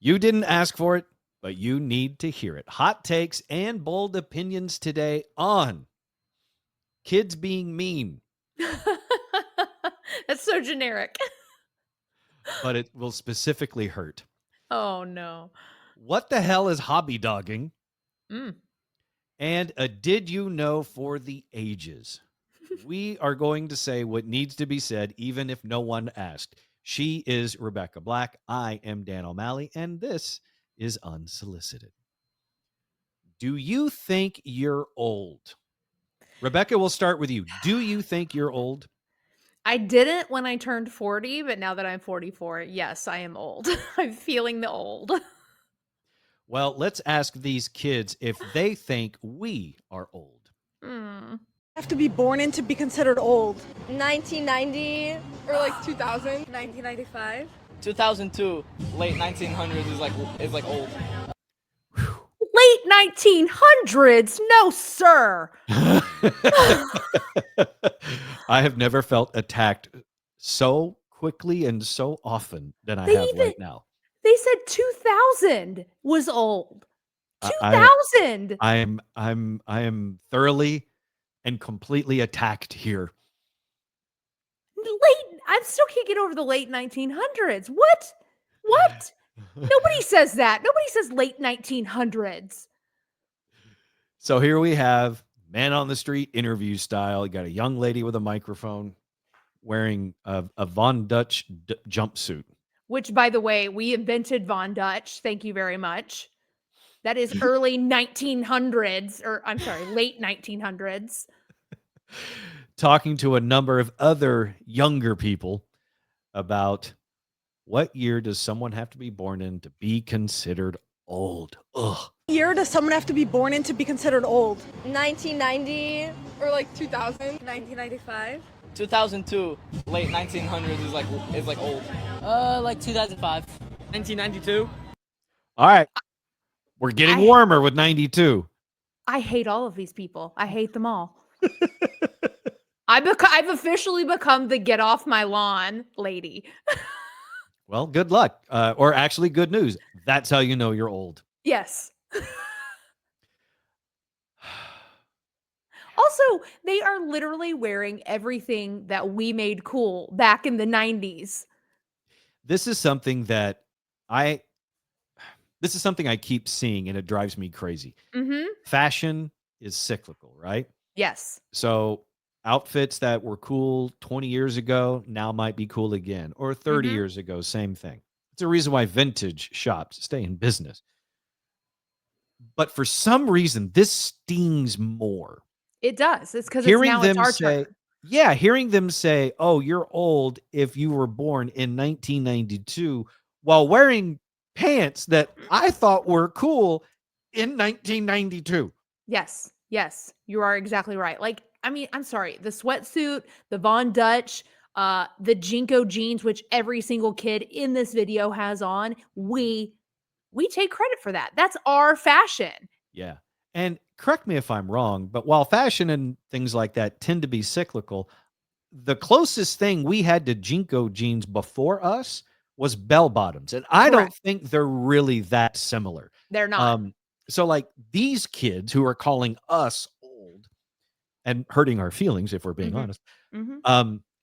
You didn't ask for it, but you need to hear it. Hot takes and bold opinions today on kids being mean, That's so generic. but it will specifically hurt. Oh, no. What the hell is hobby dogging? Mm. And a did you know for the ages? We are going to say what needs to be said, even if no one asked. She is Rebekah Black. I am Dan O'Malley, and this is Unsolicited. Do you think you're old? Rebekah, we'll start with you. Do you think you're old? I didn't when I turned 40, but now that I'm 44, yes, I am old. I'm feeling the old. Well, let's ask these kids if they think we are old. Mm. Have to be born in to be considered old. 1990 or like 2000. 1995. 2002, late 1900s is like old. Late 1900s? No, sir. I have never felt attacked so quickly and so often than I They have even right now. they said 2000 was old. I 2000. I am thoroughly and completely attacked here. I still can't get over the late 1900s. What? What? Nobody says that. Nobody says late 1900s. So here we have man on the street interview style. You got a young lady with a microphone wearing a Von Dutch jumpsuit. Which, by the way, we invented Von Dutch. Thank you very much. That is early 1900s, or I'm sorry, late 1900s. Talking to a number of other younger people about what year does someone have to be born in to be considered old? Ugh. What year does someone have to be born in to be considered old? 1990 or like 2000. 1995. 2002, late 1900s is like old. Like 2005. 1992. All right. We're getting warmer with 92. I hate all of these people. I hate them all. I've officially become the get off my lawn lady. Well, good luck. Or actually good news. That's how you know you're old. Yes. Also, they are literally wearing everything that we made cool back in the 90s. This is something that I keep seeing and it drives me crazy. Mm-hmm. Fashion is cyclical, right? Yes. So outfits that were cool 20 years ago now might be cool again, or 30 years ago, same thing. It's a reason why vintage shops stay in business. But for some reason, this stings more. It does. It's because it's our turn. Yeah, hearing them say, oh, you're old if you were born in 1992 while wearing pants that I thought were cool in 1992. Yes. Yes. You are exactly right. Like, I mean, I'm sorry. The sweatsuit, the Von Dutch, the Jinko jeans, which every single kid in this video has on, we take credit for that. That's our fashion. Yeah. And correct me if I'm wrong, but while fashion and things like that tend to be cyclical, the closest thing we had to Jinko jeans before us was bell bottoms. And I don't think they're really that similar. They're not. So like these kids who are calling us old and hurting our feelings, if we're being honest,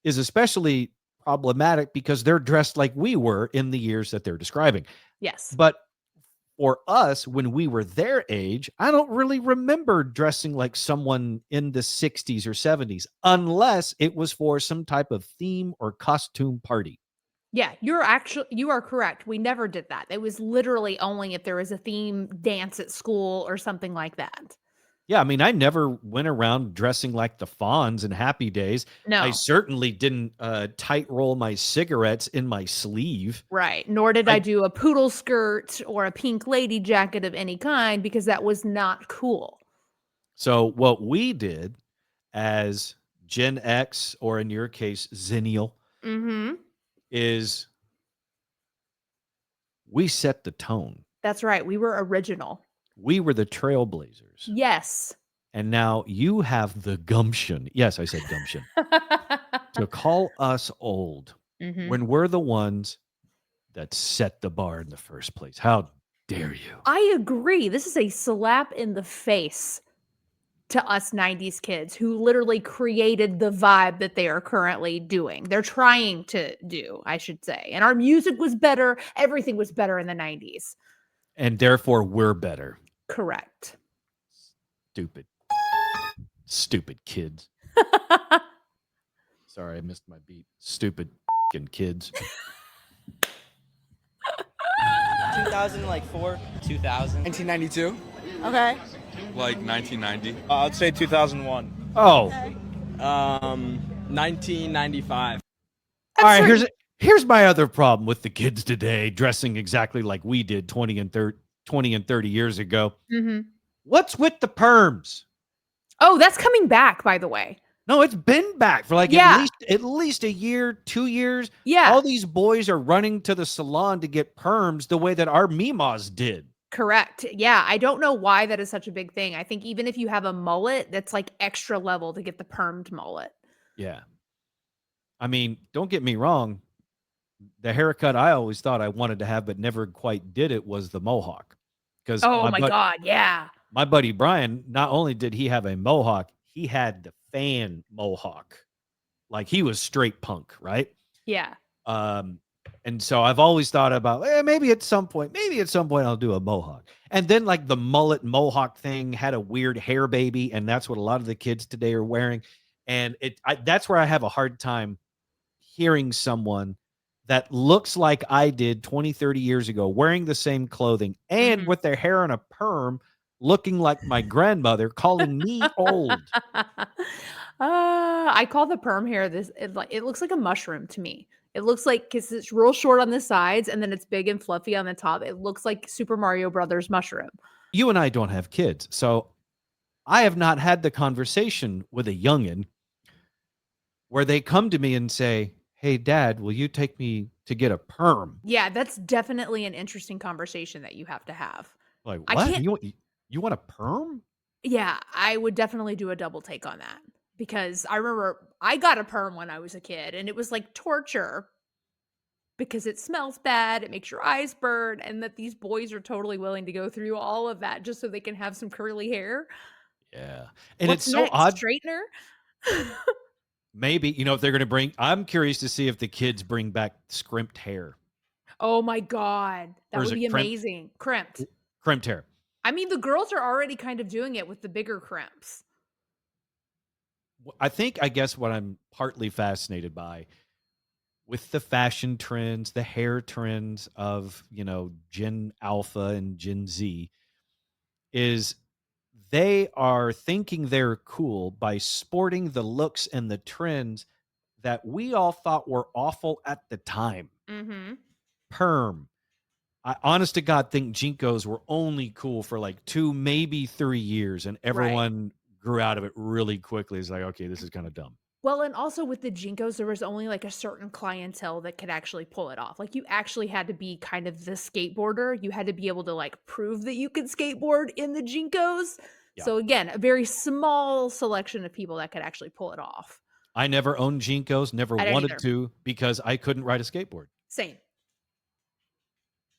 is especially problematic because they're dressed like we were in the years that they're describing. Yes. But for us, when we were their age, I don't really remember dressing like someone in the 60s or 70s, unless it was for some type of theme or costume party. Yeah, you are correct. We never did that. It was literally only if there was a theme dance at school or something like that. Yeah, I mean, I never went around dressing like the Fonz in Happy Days. No. I certainly didn't tight roll my cigarettes in my sleeve. Right. Nor did I do a poodle skirt or a pink lady jacket of any kind because that was not cool. So what we did as Gen X, or in your case, Zennial, is we set the tone. That's right. We were original. We were the trailblazers. Yes. And now you have the gumption. Yes, I said gumption. to call us old when we're the ones that set the bar in the first place. How dare you? I agree. This is a slap in the face to us 90s kids who literally created the vibe that they are currently doing. They're trying to do, I should say. And our music was better. Everything was better in the 90s. And therefore, we're better. Correct. Stupid. Stupid kids. Sorry, I missed my beat. Stupid fucking kids. 2004, 2000. 1992. Okay. Like 1990. I'd say 2001. Oh, 1995. all right. Here's my other problem with the kids today dressing exactly like we did 20 and 30 years ago. Mhm. What's with the perms? Oh, that's coming back, by the way. No, it's been back for like Yeah. at least a year, 2 years. Yeah. All these boys are running to the salon to get perms the way that our Mimas did. Correct. Yeah. I don't know why that is such a big thing. I think even if you have a mullet, that's like extra level to get the permed mullet. Yeah. I mean, don't get me wrong. The haircut I always thought I wanted to have, but never quite did it, was the mohawk. Because Oh my God. Yeah. my buddy Brian, not only did he have a mohawk, he had the fan mohawk. Like he was straight punk, right? Yeah. And so I've always thought about maybe at some point I'll do a mohawk. And then like the mullet mohawk thing had a weird hair baby, and that's what a lot of the kids today are wearing. And that's where I have a hard time hearing someone that looks like I did 20, 30 years ago, wearing the same clothing and with their hair in a perm, looking like my grandmother, calling me old. I call the perm hair it looks like a mushroom to me. It looks like, because it's real short on the sides and then it's big and fluffy on the top. It looks like Super Mario Brothers mushroom. You and I don't have kids, so I have not had the conversation with a youngin' where they come to me and say, "Hey, Dad, will you take me to get a perm?" Yeah, that's definitely an interesting conversation that you have to have. Like, I what? can't- You want a perm? Yeah, I would definitely do a double take on that, because I remember I got a perm when I was a kid and it was like torture because it smells bad, it makes your eyes burn, and that these boys are totally willing to go through all of that just so they can have some curly hair. Yeah. And What's it's so next? odd. Straightener? Maybe, if they're going to I'm curious to see if the kids bring back scrimped hair, Oh my God. That Or is would it be crimped? amazing. Crimped. crimped hair. I mean, the girls are already kind of doing it with the bigger crimps. I guess what I'm partly fascinated by with the fashion trends, the hair trends of, Gen Alpha and Gen Z is they are thinking they're cool by sporting the looks and the trends that we all thought were awful at the time. Mm-hmm. Perm. I honest to God think Jinkos were only cool for like 2, maybe 3 years, and everyone grew out of it really quickly. It's like, okay, this is kind of dumb. Well, and also with the Jinkos, there was only like a certain clientele that could actually pull it off. Like you actually had to be kind of the skateboarder. You had to be able to like prove that you could skateboard in the Jinkos. Yeah. So again, a very small selection of people that could actually pull it off. I never owned Jinkos, never I didn't wanted either. to because I couldn't ride a skateboard. Same.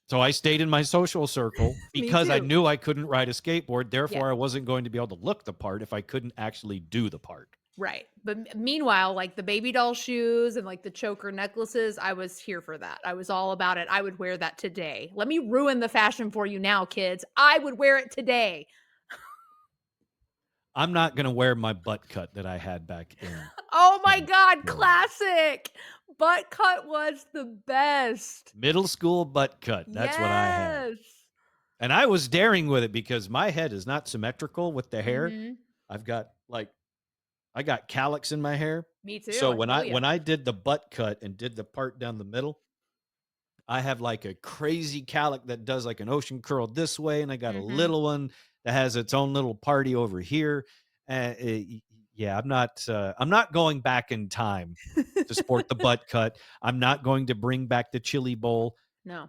So I stayed in my social circle Me because I too. knew I couldn't ride a skateboard. Therefore, Yeah. I wasn't going to be able to look the part if I couldn't actually do the part. Right. But meanwhile, like the baby doll shoes and like the choker necklaces, I was here for that. I was all about it. I would wear that today. Let me ruin the fashion for you now, kids. I would wear it today. I'm not going to wear my butt cut that I had back in. Oh my God, Yeah. classic. Butt cut was the best. Middle school butt cut. That's what I had. And I was daring with it because my head is not symmetrical with the hair. Mhm. I've got I got calyx in my hair. Me too. So when feel ya. when I did the butt cut and did the part down the middle, I have like a crazy calyx that does like an ocean curl this way, and I got a Mhm. little one that has its own little party over here. Yeah, I'm not going back in time to sport the butt cut. I'm not going to bring back the chili bowl. No.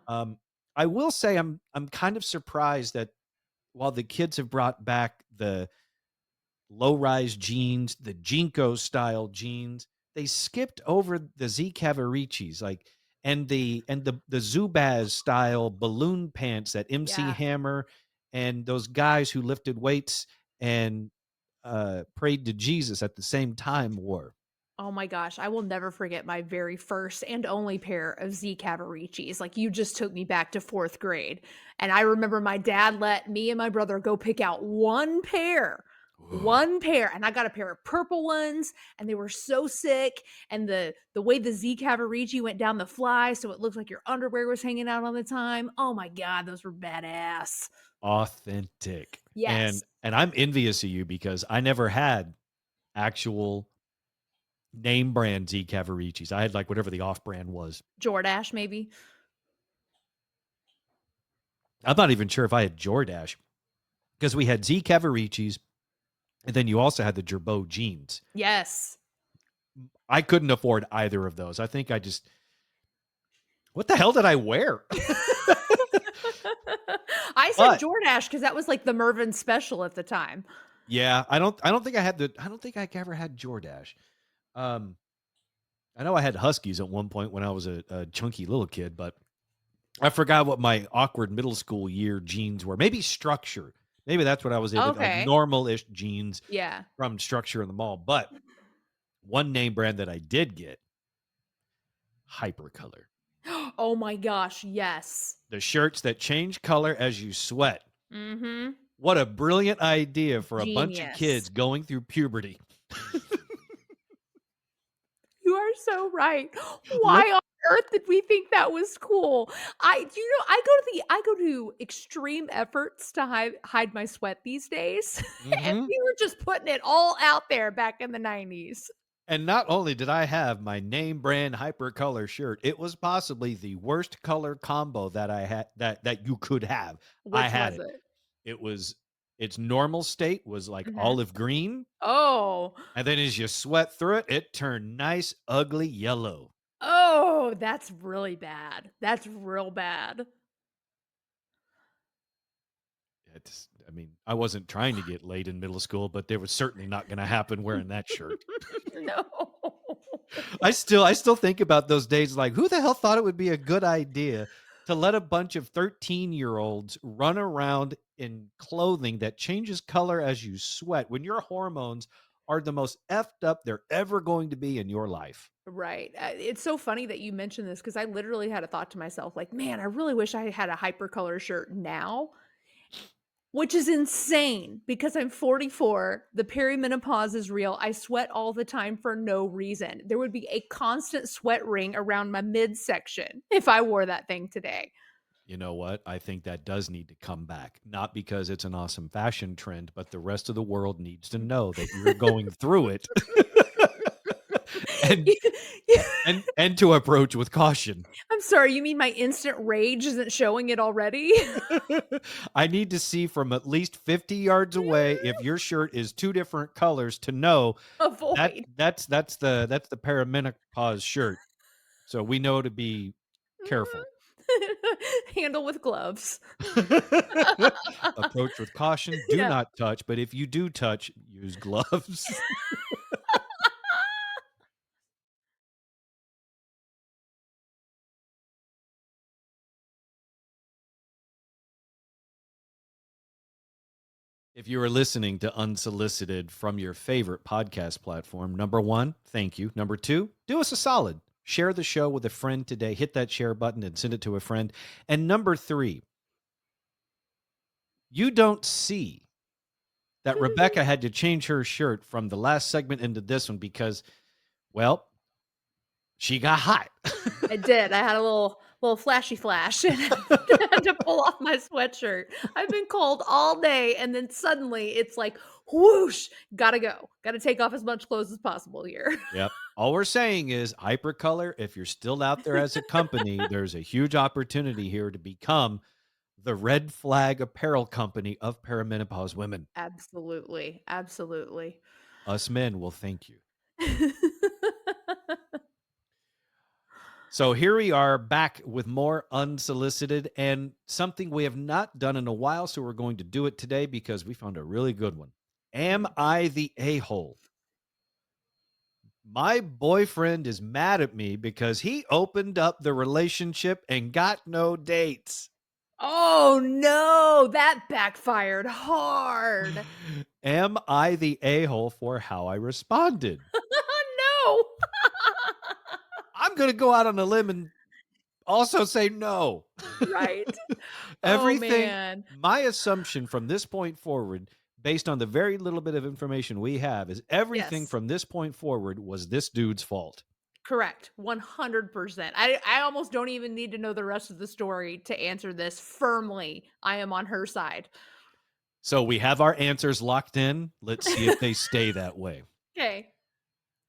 I will say I'm kind of surprised that while the kids have brought back the low-rise jeans, the Jinko style jeans, they skipped over the Z Cavaricis. Like and the Zubaz style balloon pants that MC Yeah. Hammer and those guys who lifted weights and prayed to Jesus at the same time wore. Oh my gosh, I will never forget my very first and only pair of Z Cavariccis. Like, you just took me back to 4th grade. And I remember my dad let me and my brother go pick out one pair, and I got a pair of purple ones, and they were so sick. And the way the Z Cavaricci went down the fly, so it looked like your underwear was hanging out all the time. Oh my god, those were badass. Authentic. Yes. And I'm envious of you because I never had actual name brand Z Cavariccis. I had like whatever the off brand was. Jordache, maybe. I'm not even sure if I had Jordache because we had Z Cavariccis and then you also had the Gerbeau jeans. Yes. I couldn't afford either of those. I think what the hell did I wear? I said But Jordache because that was like the Mervyn special at the time. yeah, I don't think I don't think I ever had Jordache. Um, I know I had Huskies at one point when I was a chunky little kid, but I forgot what my awkward middle school year jeans were. Maybe Structure. Maybe that's what I was into, like Okay. normal-ish jeans Yeah. from Structure in the mall. But one name brand that I did get, Hypercolor. Oh my gosh, yes. The shirts that change color as you sweat. Mhm. What a brilliant idea for a bunch of Genius. kids going through puberty. You are so right. Look, Why on earth did we think that was cool? I go to extreme efforts to hide my sweat these days. And mhm. we were just putting it all out there back in the 90s. And not only did I have my name brand Hypercolor shirt, it was possibly the worst color combo that I had that you could have. I Which had was it. it? It was its normal state was like Mhm. olive green, Oh. and then as you sweat through it, it turned nice, ugly yellow. Oh, that's really bad. That's real bad. I mean, I wasn't trying to get laid in middle school, but there was certainly not going to happen wearing that shirt. No. I still think about those days like who the hell thought it would be a good idea to let a bunch of 13-year-olds run around in clothing that changes color as you sweat when your hormones are the most effed up they're ever going to be in your life. Right. It's so funny that you mentioned this because I literally had a thought to myself, like, man, I really wish I had a hypercolor shirt now, which is insane because I'm 44. The perimenopause is real. I sweat all the time for no reason. There would be a constant sweat ring around my midsection if I wore that thing today. You know what? I think that does need to come back. Not because it's an awesome fashion trend, but the rest of the world needs to know that you're going through it and and to approach with caution. I'm sorry, you mean my instant rage isn't showing it already? I need to see from at least 50 yards away if your shirt is two different colors to know that Avoid. that's the perimenopause shirt. So we know to be careful. Handle with gloves. Approach with caution. Do Yeah. not touch, but if you do touch, use gloves. If you are listening to Unsolicited from your favorite podcast platform, number one, thank you. Number two, do us a solid. Share the show with a friend today. Hit that share button and send it to a friend. And number three, you don't see that Rebekah had to change her shirt from the last segment into this one because, well, she got hot. I did. I had a little flashy flash and had to pull off my sweatshirt. I've been cold all day, and then suddenly it's like whoosh, gotta go. Gotta take off as much clothes as possible here. Yep. All we're saying is Hypercolor, if you're still out there as a company, there's a huge opportunity here to become the red flag apparel company of perimenopause women. Absolutely. Absolutely. Us men will thank you. So here we are back with more Unsolicited and something we have not done in a while. So we're going to do it today because we found a really good one. Am I the a-hole? My boyfriend is mad at me because he opened up the relationship and got no dates. Oh no, that backfired hard. Am I the a-hole for how I responded? No. I'm going to go out on a limb and also say no. Right. Oh Everything, man. my assumption from this point forward, based on the very little bit of information we have, is everything Yes. from this point forward was this dude's fault. Correct. 100%. I almost don't even need to know the rest of the story to answer this firmly. I am on her side. So we have our answers locked in. Let's see if they stay that way. Okay.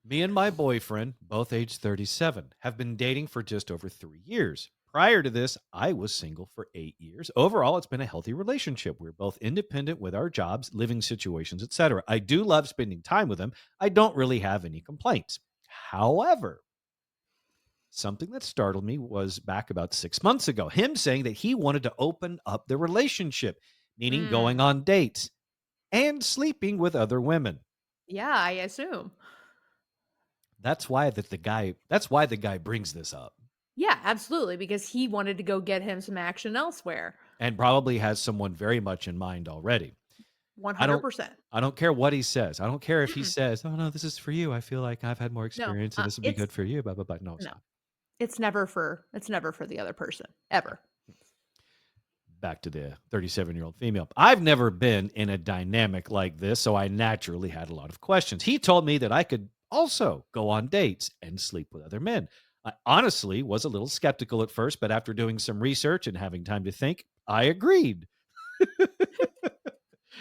Me and my boyfriend, both age 37, have been dating for just over 3 years. Prior to this, I was single for 8 years. Overall, it's been a healthy relationship. We're both independent with our jobs, living situations, etc. I do love spending time with him. I don't really have any complaints. However, something that startled me was back about 6 months ago, him saying that he wanted to open up the relationship, meaning going Mm. on dates and sleeping with other women. Yeah, I assume. That's why the guy brings this up Yeah, absolutely, because he wanted to go get him some action elsewhere. and probably has someone very much in mind already. I don't 100%. I don't care what he says. I don't care if he Mm-mm. says, "Oh no, this is for you. I feel like I've had more No, experience and this would be it's good for you." Blah blah blah. No, it's no. not. It's never for the other person ever. Back to the 37-year-old female. I've never been in a dynamic like this, so I naturally had a lot of questions. He told me that I could also go on dates and sleep with other men. I honestly was a little skeptical at first, but after doing some research and having time to think, I agreed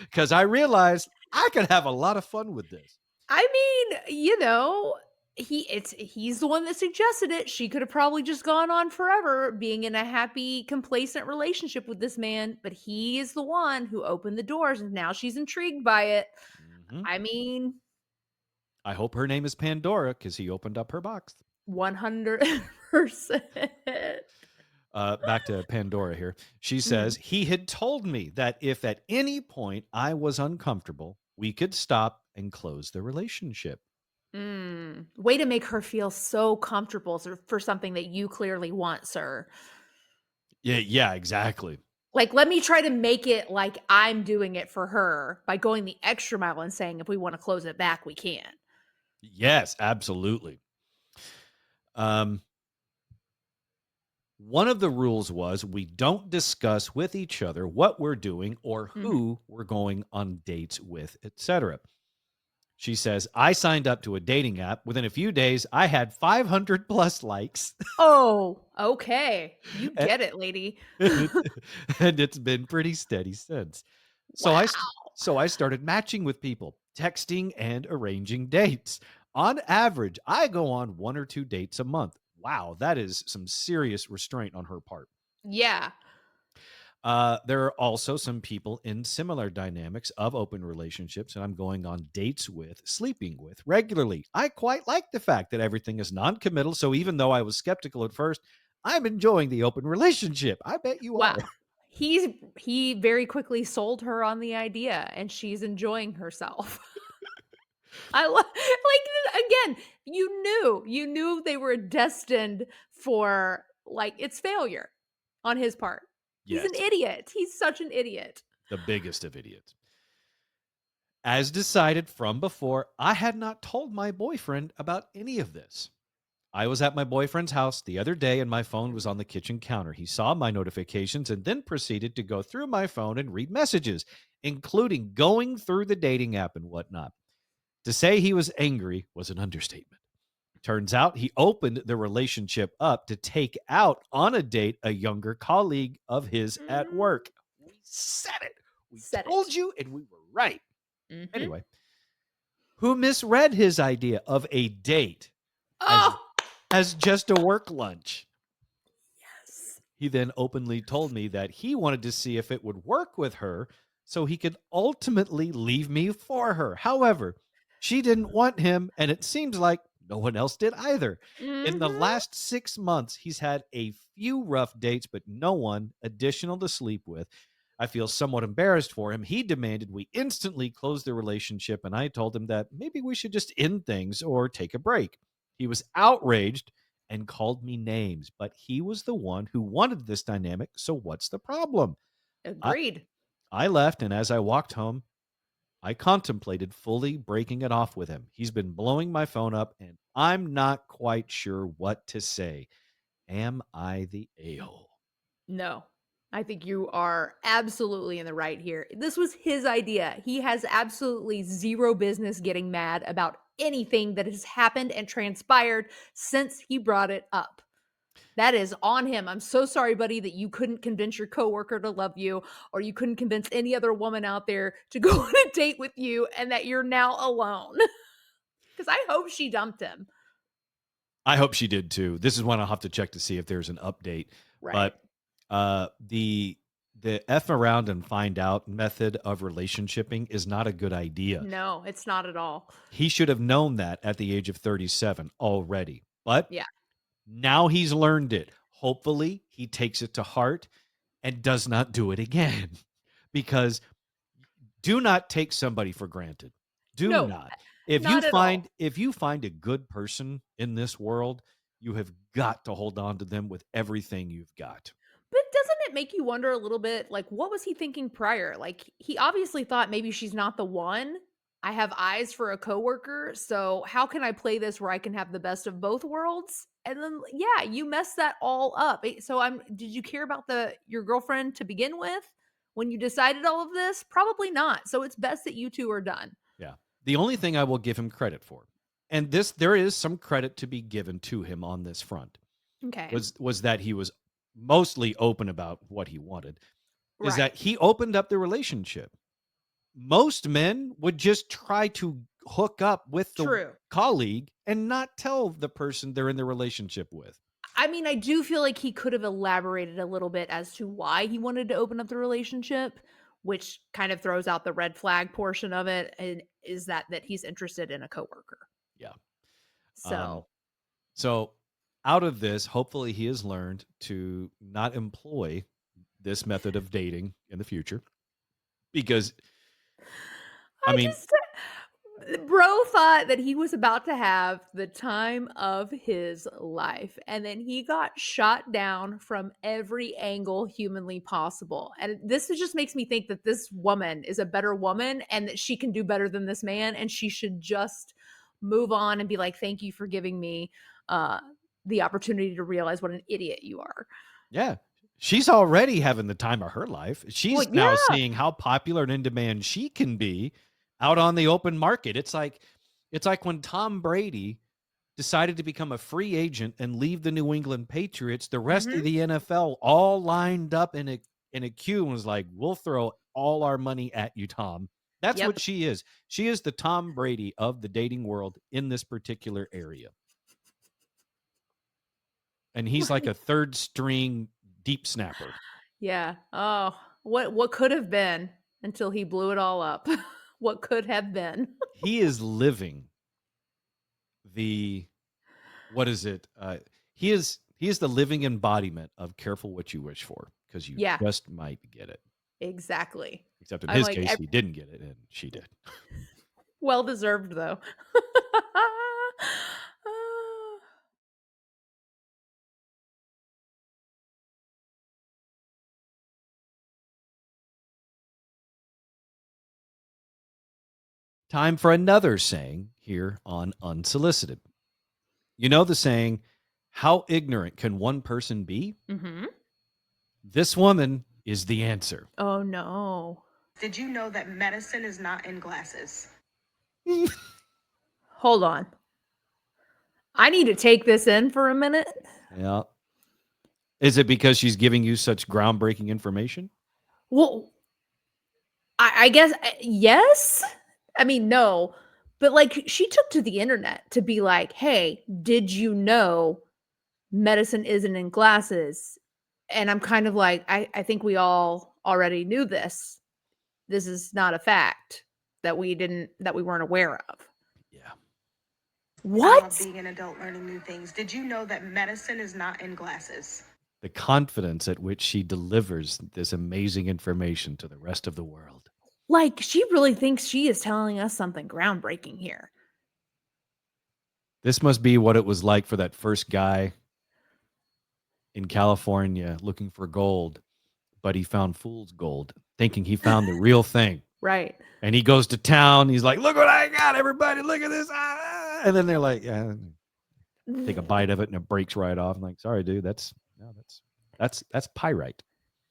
because I realized I could have a lot of fun with this. I mean, he's the one that suggested it. She could have probably just gone on forever being in a happy, complacent relationship with this man, but he is the one who opened the doors and now she's intrigued by it. Mhm. I mean, I hope her name is Pandora because he opened up her box. 100%. Back to Pandora here. She Mhm. says he had told me that if at any point I was uncomfortable, we could stop and close the relationship. Way to make her feel so comfortable for something that you clearly want, sir. Yeah, exactly. Like, let me try to make it like I'm doing it for her by going the extra mile and saying if we want to close it back, we can. Yes, absolutely. Um, One of the rules was we don't discuss with each other what we're doing or Mhm. who we're going on dates with, etc. She says, I signed up to a dating app. Within a few days, I had 500 plus likes. Oh, okay. You and, get it, lady. it, and it's been pretty steady since. So Wow. so I started matching with people, texting and arranging dates. On average, I go on 1 or 2 dates a month. Wow, that is some serious restraint on her part. Yeah. There are also some people in similar dynamics of open relationships and I'm going on dates with, sleeping with regularly. I quite like the fact that everything is non-committal. So even though I was skeptical at first, I'm enjoying the open relationship. I bet you Wow. are. He very quickly sold her on the idea and she's enjoying herself. I love like again, you knew they were destined for like it's failure on his part. He's an Yes, idiot. He's such an idiot. the biggest of idiots. As decided from before, I had not told my boyfriend about any of this. I was at my boyfriend's house the other day and my phone was on the kitchen counter. He saw my notifications and then proceeded to go through my phone and read messages, including going through the dating app and whatnot. To say he was angry was an understatement. Turns out he opened the relationship up to take out on a date a younger colleague of his at Mm, work. We said it. We said told it. you and we were right. Mhm. Anyway, who misread his idea of a date as Oh, as just a work lunch. yes. He then openly told me that he wanted to see if it would work with her so he could ultimately leave me for her. However, she didn't want him, and it seems like no one else did either. In the Mhm. last 6 months, he's had a few rough dates, but no one additional to sleep with. I feel somewhat embarrassed for him. He demanded we instantly close the relationship, and I told him that maybe we should just end things or take a break. He was outraged and called me names, but he was the one who wanted this dynamic, so what's the problem? I, Agreed. I left, and as I walked home, I contemplated fully breaking it off with him. He's been blowing my phone up, and I'm not quite sure what to say. Am I the a-hole? No, I think you are absolutely in the right here. This was his idea. He has absolutely zero business getting mad about anything that has happened and transpired since he brought it up. That is on him. I'm so sorry, buddy, that you couldn't convince your coworker to love you, or you couldn't convince any other woman out there to go on a date with you, and that you're now alone. Because I hope she dumped him. I hope she did too. This is one I'll have to check to see if there's an update. Right. But the F around and find out method of relationshiping is not a good idea. No, it's not at all. He should have known that at the age of 37 already. But Yeah. now he's learned it. Hopefully, he takes it to heart and does not do it again. Because do not take somebody for granted. Do No, not. If not at all. if you find a good person in this world, you have got to hold on to them with everything you've got. But doesn't it make you wonder a little bit, like, what was he thinking prior? Like, he obviously thought maybe she's not the one. I have eyes for a coworker, so how can I play this where I can have the best of both worlds? And then, yeah, you messed that all up. So did you care about your girlfriend to begin with when you decided all of this? Probably not. So it's best that you two are done. Yeah. The only thing I will give him credit for, and there is some credit to be given to him on this front, Okay. was that he was mostly open about what he wanted, is Right. that he opened up the relationship. Most men would just try to hook up with the True. colleague and not tell the person they're in the relationship with. I mean, I do feel like he could have elaborated a little bit as to why he wanted to open up the relationship, which kind of throws out the red flag portion of it, and is that he's interested in a coworker. Yeah. So, So out of this, hopefully he has learned to not employ this method of dating in the future. Because I mean, bro thought that he was about to have the time of his life, and then he got shot down from every angle humanly possible. And just makes me think that this woman is a better woman and that she can do better than this man, and she should just move on and be like, thank you for giving me the opportunity to realize what an idiot you are. yeah, she's already having the time of her life. She's Well, now yeah. seeing how popular and in demand she can be out on the open market. It's like when Tom Brady decided to become a free agent and leave the New England Patriots. The rest of the NFL all lined up in a queue and was like, "We'll throw all our money at you, Tom." That's what Yep. she is. She is the Tom Brady of the dating world in this particular area. And he's like a third string deep snapper. Yeah. Oh, what could have been until he blew it all up. What could have been. He is living what is it? He is the living embodiment of careful what you wish for, because you Yeah. just might get it. Exactly. Except in I'm his like, case, he didn't get it and she did. well deserved though. Time for another saying here on Unsolicited. You know the saying, how ignorant can one person be? Mm-hmm. This woman is the answer. Oh no. Did you know that medicine is not in glasses? Hold on. I need to take this in for a minute. Yeah. Is it because she's giving you such groundbreaking information? Well, I guess yes. I mean, no. But like she took to the internet to be like, hey, did you know medicine isn't in glasses? And I'm kind of like, I think we all already knew this. This is not a fact that we weren't aware of. Yeah. What? Being an adult learning new things. Did you know that medicine is not in glasses? The confidence at which she delivers this amazing information to the rest of the world. Like, she really thinks she is telling us something groundbreaking here. This must be what it was like for that first guy in California looking for gold, but he found fool's gold, thinking he found the real thing. Right. And he goes to town. He's like, look what I got, everybody. Look at this. Ah. And then they're like, yeah, take a bite of it and it breaks right off. I'm like, sorry, dude, that's pyrite.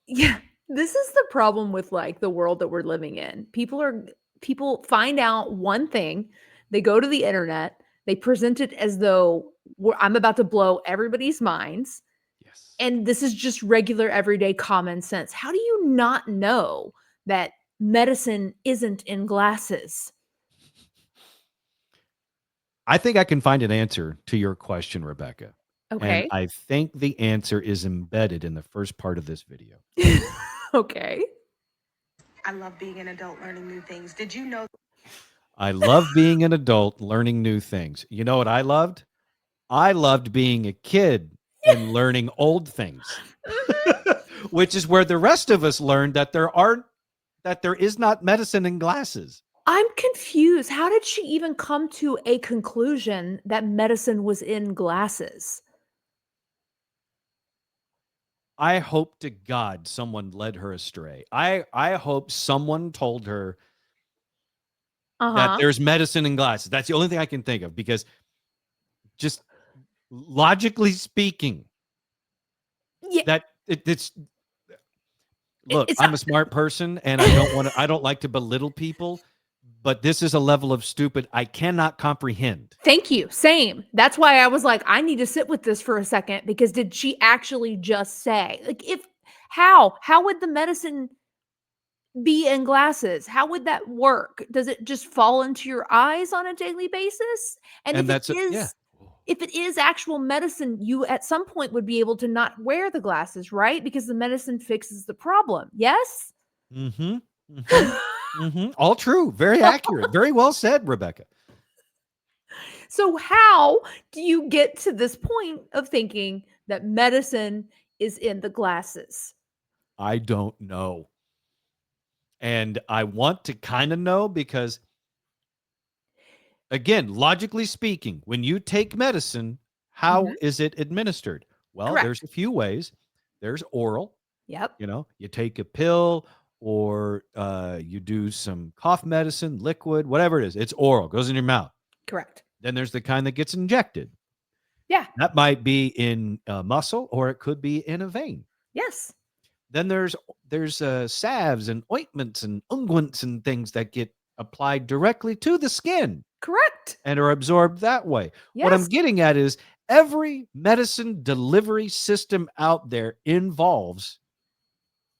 Yeah. This is the problem with like the world that we're living in. People find out one thing, they go to the internet, they present it as though I'm about to blow everybody's minds. Yes. And this is just regular, everyday common sense. How do you not know that medicine isn't in glasses? I think I can find an answer to your question, Rebekah. And Okay. I think the answer is embedded in the first part of this video. Okay. I love being an adult learning new things. Did you know I love being an adult learning new things. You know what I loved? I loved being a kid and learning old things, which is where the rest of us learned that there is not medicine in glasses. I'm confused. How did she even come to a conclusion that medicine was in glasses? I hope to God someone led her astray. I hope someone told her that there's medicine in glasses. That's the only thing I can think of, because just logically speaking, Yeah. that it's look, it's I'm not- a smart person and I don't like to belittle people, but this is a level of stupid I cannot comprehend. Thank you. Same. That's why I was like, I need to sit with this for a second, because did she actually just say, like, how would the medicine be in glasses? How would that work? Does it just fall into your eyes on a daily basis? And And if it is actual medicine, you at some point would be able to not wear the glasses, right? Because the medicine fixes the problem. Yes? Mm-hmm. Mm-hmm. Mm-hmm. All true. Very accurate. Very well said, Rebekah. So how do you get to this point of thinking that medicine is in the glasses? I don't know. And I want to kind of know because, again, logically speaking, when you take medicine, how is it administered? Well, Correct. there's a few ways. There's oral. Yep. You take a pill or you do some cough medicine, liquid, whatever it is. It's oral, goes in your mouth. Correct. Then there's the kind that gets injected. Yeah. That might be in a muscle or it could be in a vein. Yes. Then there's salves and ointments and unguents and things that get applied directly to the skin Correct. and are absorbed that way. What I'm Yes. getting at is every medicine delivery system out there involves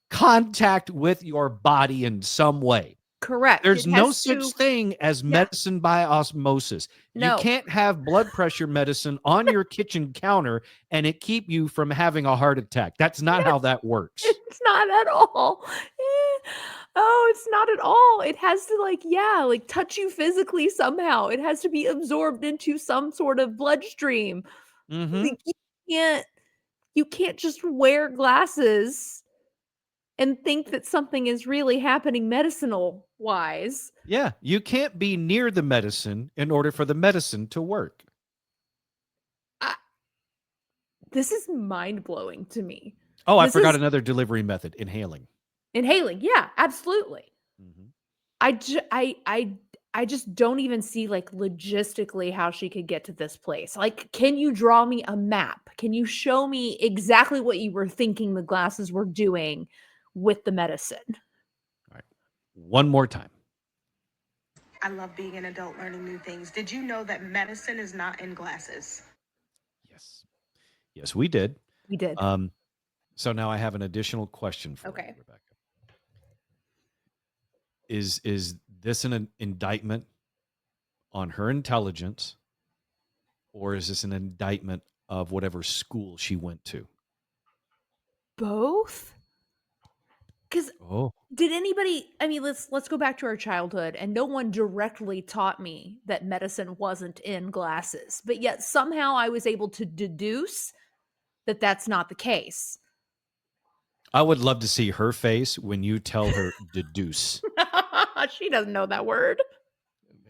contact with your body in some way. Correct. There's It no has such to- thing as medicine by osmosis. No. You can't have blood pressure medicine on your kitchen counter and it keep you from having a heart attack. That's not how that works. It's not at all. Oh, it's not at all. It has to like touch you physically somehow. It has to be absorbed into some sort of bloodstream. Mm-hmm. Like, you can't just wear glasses and think that something is really happening medicinal wise. Yeah, you can't be near the medicine in order for the medicine to work. This is mind-blowing to me. Oh, I This forgot is- another delivery method, inhaling. Inhaling, yeah, absolutely. Mm-hmm. I just don't even see like logistically how she could get to this place. Like, can you draw me a map? Can you show me exactly what you were thinking the glasses were doing with the medicine? All right. One more time. I love being an adult learning new things. Did you know that medicine is not in glasses? Yes. Yes, we did. We did. So now I have an additional question for Okay. you, Rebekah. Is this an indictment on her intelligence, or is this an indictment of whatever school she went to? Both? Because Oh, did anybody, I mean, let's go back to our childhood, and no one directly taught me that medicine wasn't in glasses, but yet somehow I was able to deduce that that's not the case. I would love to see her face when you tell her deduce. She doesn't know that word.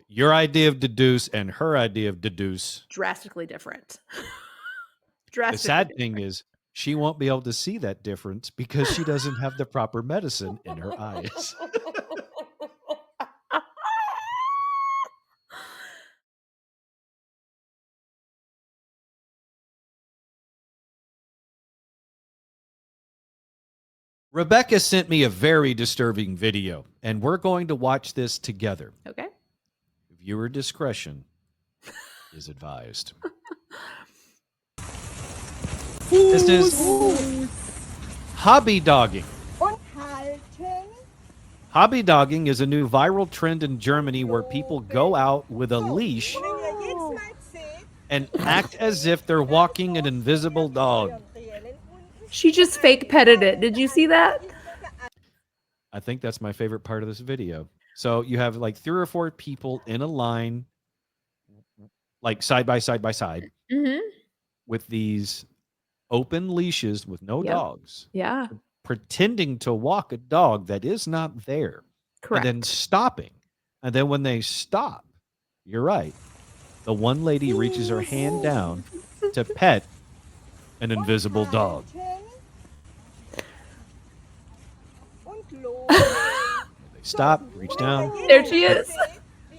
Your idea of deduce and her idea of deduce. Drastically different. The sad thing is she won't be able to see that difference because she doesn't have the proper medicine in her eyes. Rebekah sent me a very disturbing video, and we're going to watch this together. Okay. Viewer discretion is advised. This is hobby dogging. Hobby dogging is a new viral trend in Germany where people go out with a leash and act as if they're walking an invisible dog. She just fake petted it. Did you see that? I think that's my favorite part of this video. So you have like 3 or 4 people in a line, like side by side by side, with these open leashes with no dogs. Yeah. Pretending to walk a dog that is not there. Correct. And then stopping. And then when they stop, you're right. The one lady reaches her hand down to pet an invisible dog. They stop, reach down. There she is.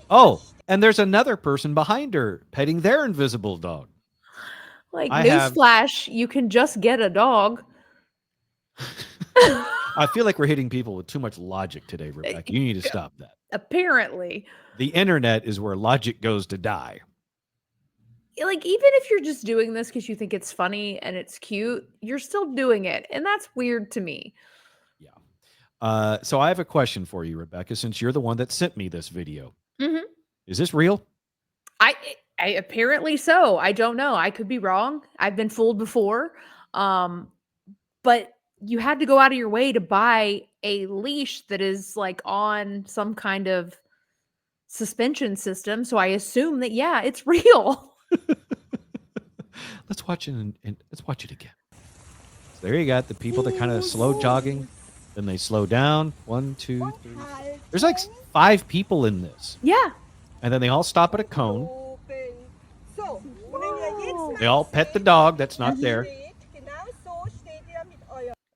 Oh, and there's another person behind her petting their invisible dog. Like, I have- newsflash, you can just get a dog. I feel like we're hitting people with too much logic today, Rebekah. You need to stop that. Apparently. The internet is where logic goes to die. Like, even if you're just doing this because you think it's funny and it's cute, you're still doing it. And that's weird to me. So I have a question for you, Rebekah, since you're the one that sent me this video. Mhm. Is this real? I apparently so. I don't know. I could be wrong. I've been fooled before. But you had to go out of your way to buy a leash that is like on some kind of suspension system. So I assume that, yeah, it's real. Let's watch it and let's watch it again. So there you got the people that kind of slow jogging. Then they slow down. 1, 2, 3. There's like 5 people in this. Yeah. And then they all stop at a cone. They all pet the dog that's not there.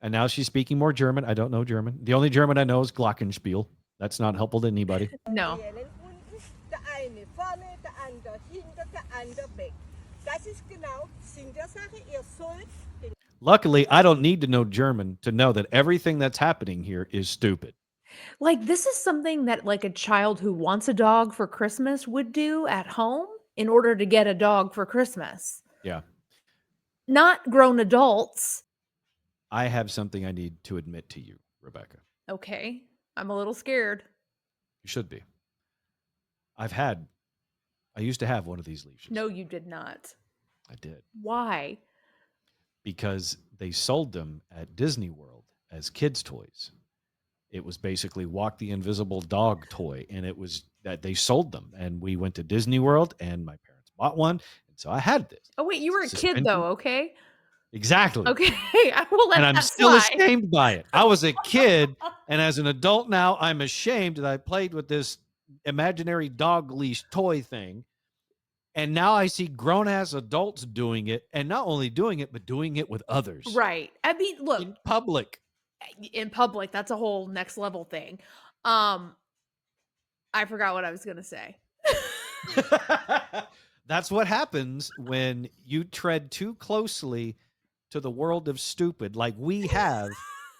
And now she's speaking more German. I don't know German. The only German I know is Glockenspiel. That's not helpful to anybody. No. Luckily, I don't need to know German to know that everything that's happening here is stupid. Like, this is something that like a child who wants a dog for Christmas would do at home in order to get a dog for Christmas. Yeah. Not grown adults. I have something I need to admit to you, Rebekah. Okay. I'm a little scared. You should be. I used to have one of these leashes. No, you did not. I did. Why? Because they sold them at Disney World as kids' toys. It was basically Walk the Invisible Dog toy, and it was that they sold them. And we went to Disney World, and my parents bought one, and so I had this. Oh, wait, you were a kid Suspension. though, okay? Exactly. Okay, I will let And I'm that still slide. ashamed by it. I was a kid, and as an adult now, I'm ashamed that I played with this imaginary dog leash toy thing. And now I see grown-ass adults doing it, and not only doing it, but doing it with others. Right. I mean, look, In public. in public, that's a whole next level thing. I forgot what I was going to say. That's what happens when you tread too closely to the world of stupid, like we have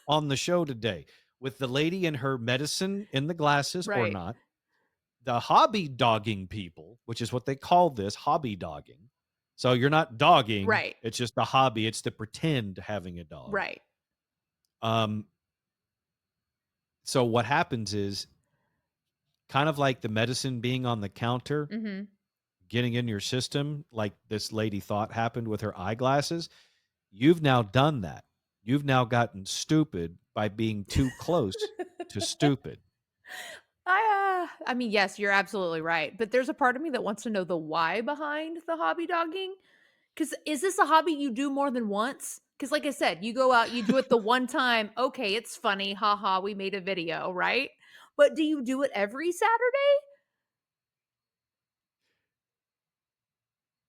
on the show today, with the lady and her medicine in the glasses or Right. not. The hobby dogging people, which is what they call this, hobby dogging. So you're not dogging. Right. It's just the hobby. It's the pretend having a dog. Right. So what happens is kind of like the medicine being on the counter, Mm-hmm. getting in your system, like this lady thought happened with her eyeglasses. You've now done that. You've now gotten stupid by being too close to stupid. I mean, yes, you're absolutely right. But there's a part of me that wants to know the why behind the hobby dogging. Because is this a hobby you do more than once? Because, like I said, you go out, you do it the one time. Okay, it's funny. Haha, we made a video, right? But do you do it every Saturday?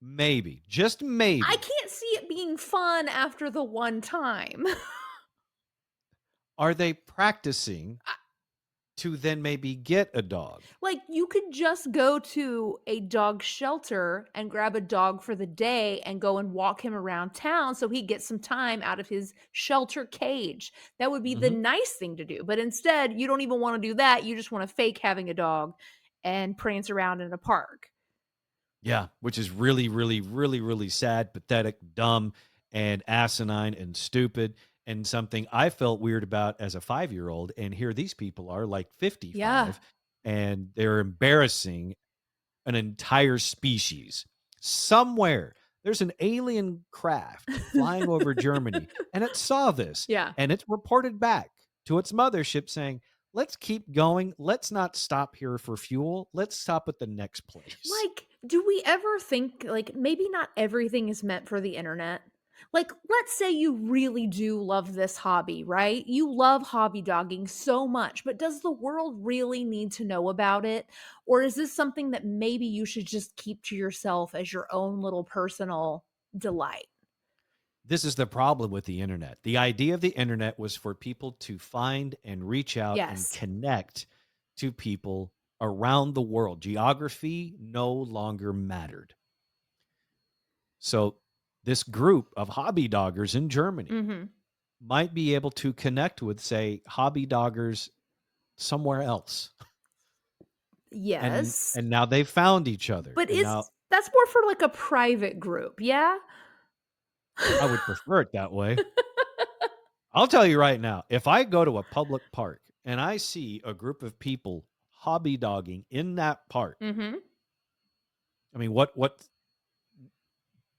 Maybe, just I maybe. can't see it being fun after the one time. Are they practicing to then maybe get a dog? Like, you could just go to a dog shelter and grab a dog for the day and go and walk him around town so he gets some time out of his shelter cage. That would be the Mhm. nice thing to do. But instead, you don't even want to do that. You just want to fake having a dog and prance around in a park. Yeah, which is really, really, really, really sad, pathetic, dumb, and asinine and stupid, and something I felt weird about as a 5-year-old. And here these people are like Yeah. 55, and they're embarrassing an entire species. Somewhere there's an alien craft flying over Germany, and it saw this, Yeah. and it's reported back to its mothership saying, let's keep going. Let's not stop here for fuel. Let's stop at the next place. Like, do we ever think, like, maybe not everything is meant for the internet? Like, let's say you really do love this hobby, right? You love hobby dogging so much, but does the world really need to know about it? Or is this something that maybe you should just keep to yourself as your own little personal delight? This is the problem with the internet. The idea of the internet was for people to find and reach out and Yes. connect to people around the world. Geography no longer mattered. So, this group of hobby doggers in Germany Mhm. might be able to connect with, say, hobby doggers somewhere else. And Yes. and now they've found each other. But And now that's more for like a private group, yeah? I would prefer it that way. I'll tell you right now, if I go to a public park and I see a group of people hobby dogging in that park, Mhm. I mean, what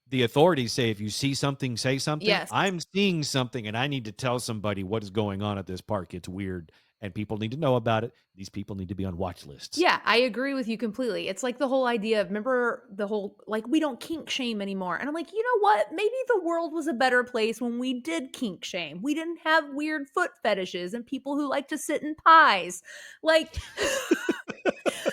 the authorities say, if you see something, say something. Yes. I'm seeing something and I need to tell somebody what is going on at this park. It's weird and people need to know about it. These people need to be on watch lists. Yeah, I agree with you completely. It's like the whole idea of, remember the whole, like, we don't kink shame anymore. And I'm like, you know what? Maybe the world was a better place when we did kink shame. We didn't have weird foot fetishes and people who like to sit in pies. Like,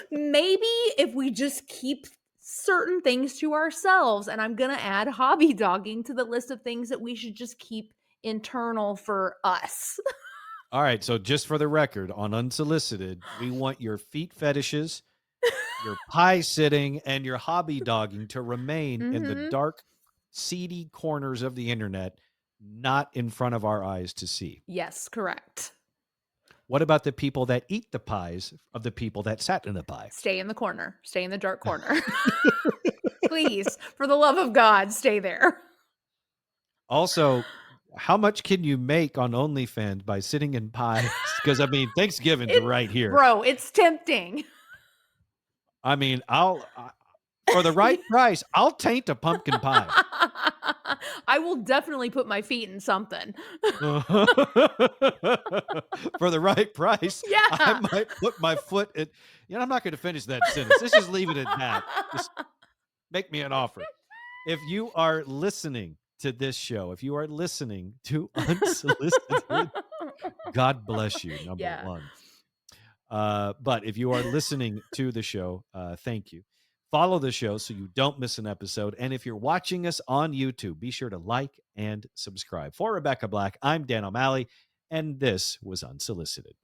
maybe if we just keep certain things to ourselves, and I'm going to add hobby dogging to the list of things that we should just keep internal for us. All right. So just for the record, on Unsolicited, we want your feet fetishes, your pie sitting, and your hobby dogging to remain in the Mhm. dark, seedy corners of the internet, not in front of our eyes to see. Yes, correct. What about the people that eat the pies of the people that sat in the pie? Stay in the corner. Stay in the dark corner. Please, for the love of God, stay there. Also, how much can you make on OnlyFans by sitting in pies? Because I mean, Thanksgiving's right here. Bro, it's tempting. I mean, for the right price, I'll taint a pumpkin pie. I will definitely put my feet in something. For the right price, Yeah. I might put my foot in. I'm not going to finish that sentence. Let's just leave it at that. Just make me an offer. If you are listening to this show, if you are listening to Unsolicited, God bless you, number Yeah. one. But if you are listening to the show, thank you. Follow the show so you don't miss an episode. And if you're watching us on YouTube, be sure to like and subscribe. For Rebekah Black, I'm Dan O'Malley, and this was Unsolicited.